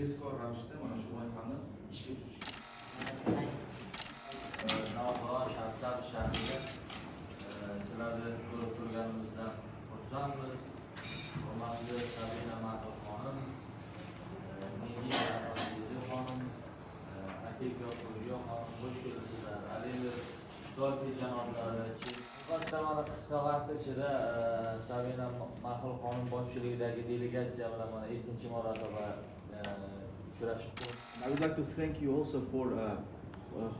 tezkor ravishda mana shu loyihani ishga tushirishgan. Navqiron Shahrisabz shahriga sizlarni ko'rib turganimizdan xursandmiz. Hurmatli Sabina Mahmud xonim, Nigina xonim, Atika Xo'ja xonim, xush kelibsizlar. Aliyev Tolki janoblari. Albatta mana qisqa vaqt ichida Sabina Mahmud xonim boshchiligidagi delegatsiya bilan mana ikkinchi marotaba uchrashib turibmiz. I would like to thank you also for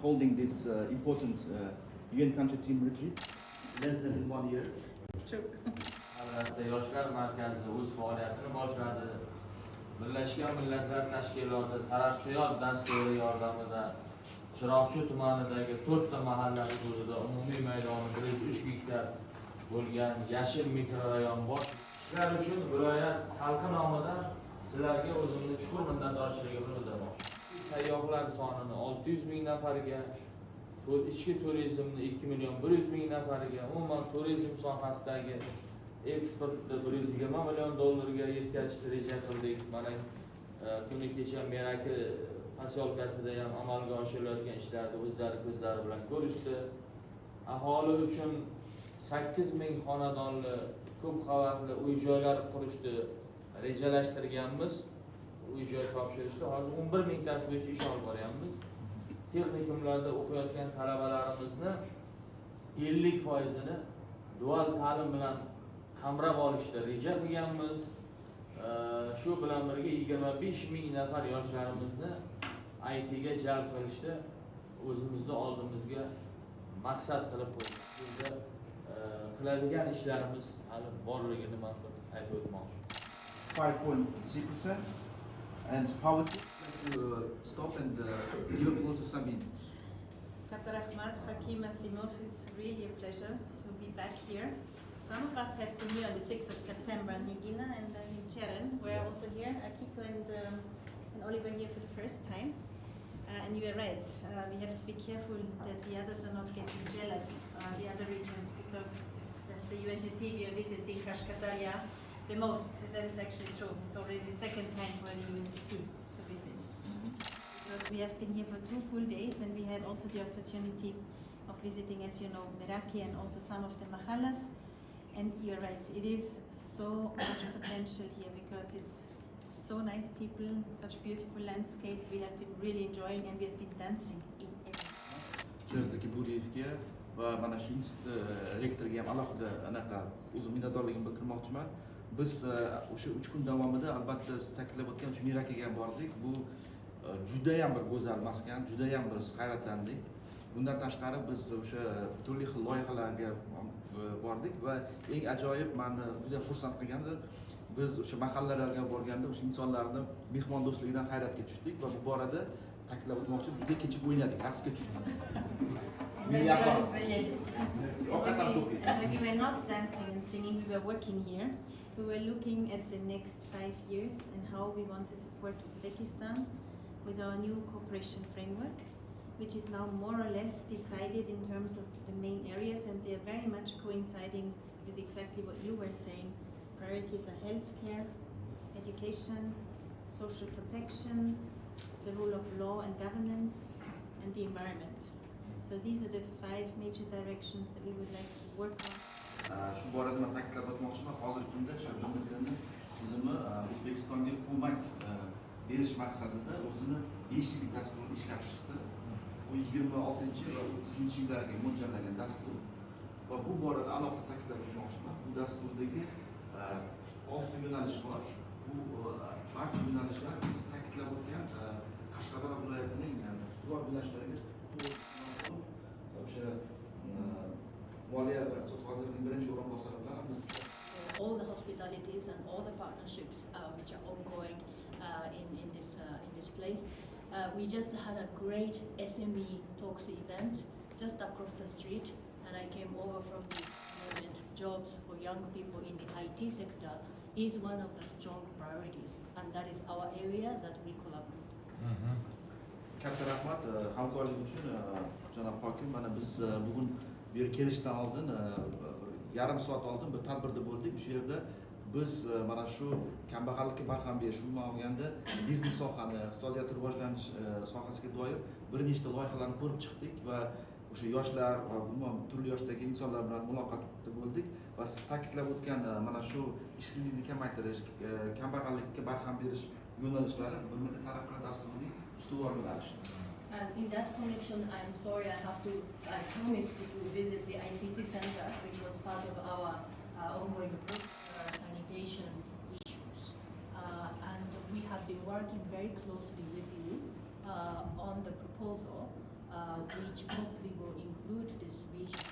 holding this important UN country team retreat less than 1 year. Alasda yoshlar markazi o'z faoliyatini boshladi. Birlashgan Millatlar Tashkiloti taraqqiyot dasturi yordamida Chiroqchi tumanidagi 4 ta mahalla hududida umumiy maydoni 103 gektar bo'lgan yashil mikrorayon bor. Shular uchun viloyat xalqi nomidan sizlarga o'zimni chuqur minnatdorchiligimni bildiramoqchiman. Sayyohlar sonini 600 ming nafarga, ichki turizmni 2 million 100 ming nafarga, umuman turizm sohasidagi eksportni 120 million dollarga yetkazishni reja qildik. Mana kuni kecha Meraki posyolkasida ham amalga oshirilayotgan ishlarni o'zlari ko'zlari bilan ko'rishdi. Aholi uchun 8 ming xonadonli ko'p qavatli uy-joylar qurishni rejalashtirganmiz. Uy-joy topshirishda hozir 11 mingtasi bo'yicha ish olib boryapmiz. Texnikumlarda o'qiyotgan talabalarimizni 50%ni dual ta'lim bilan qamrab olishda reja qilganmiz. Shu bilan birga 25 ming nafar yoshlarimizni IT ga jalb qilishda o'zimizni oldimizga maqsad qilib qo'ydik. Bizda qiladigan ishlarimiz hali borligini men aytib o'tmoqchiman. 5.3% and poverty. To stop and give a floor to Sabine. Dr. Ahmad, Hakim Asimov, it's really a pleasure to be back here. Some of us have been here on the 6th of September, Nigina and then Cheren were also here, Akiko and Oliver here for the first time. And you are right, we have to be careful that the others are not getting jealous, the other regions, because as the UNCT we are visiting Kashkataria the most. That is actually true. It's already the second time for the UNCT to visit. Because we have been here for 2 full days and we had also the opportunity of visiting, as you know, Meraki and also some of the mahallas. And you're right, it is so much potential here because it's so nice people, such beautiful landscape. We have been really enjoying and we have been dancing in everything. Cherdagi Buriyevga va mana shu institut rektoriga ham alohida anaqa o'zim minnatdorligimni bildirmoqchiman. Biz o'sha 3 kun davomida albatta siz ta'kidlab o'tgan shu Mirakiga ham bordik. Bu juda ham bir go'zal maskan, juda ham bir hayratlandik. Bundan tashqari biz o'sha turli xil loyihalarga bordik va eng ajoyib meni juda xursand qilgani biz o'sha mahallalarga borganda o'sha insonlarni mehmondo'stligidan hayratga tushdik va bu borada ta'kidlab o'tmoqchi, juda kechib o'ynadik, raqsga tushdik. We were not dancing and singing, we were working here. We were looking at the next 5 years and how we want to support Uzbekistan with our new cooperation framework, which is now more or less decided in terms of the main areas, and they are very much coinciding with exactly what you were saying. Priorities are healthcare, education, social protection, the rule of law and governance, and the environment. So these are the 5 major directions that we would like to work on. Shu borada men ta'kidlab o'tmoqchiman, hozirgi kunda Shabnam tizimi O'zbekistonga ko'mak berish maqsadida o'zini 5 yillik dasturini ishlab chiqdi. Bu 26 va 30 yillarga mo'ljallangan dastur va bu borada alohida ta'kidlab o'tmoqchiman. Bu dasturdagi 6 yo'nalish bor. Bu barcha yo'nalishlar siz ta'kidlab o'tgan Qashqadaryo viloyatining ustuvor yo'nalishlariga o'sha Moliya va iqtisod vazirining birinchi o'rinbosari bilan biz all the hospitalities and all the partnerships which are ongoing in this place. We just had a great SME Talks event just across the street, and I came over from the government. Jobs for young people in the IT sector is one of the strong priorities, and that is our area that we collaborate. Katta rahmat hamkorlik uchun janob hokim. Mana biz bugun bu yerga kelishdan oldin yarim soat oldin bir tadbirda bo'ldik. O'sha yerda biz mana shu kambag'allikka barham berish, umuman olganda biznes sohani, iqtisodiyot rivojlanish sohasiga doir bir nechta loyihalarni ko'rib chiqdik va o'sha yoshlar va umuman turli yoshdagi insonlar bilan muloqotda bo'ldik va siz ta'kidlab o'tgan mana shu ishsizlikni kamaytirish, kambag'allikka barham berish yo'nalishlari BMT taraqqiyot dasturining ustuvor yo'nalishi. And in that connection, I'm sorry, I promised to visit the ICT center, which was part of our ongoing sanitation issues. And we have been working very closely with you on the proposal, which hopefully will include this vision.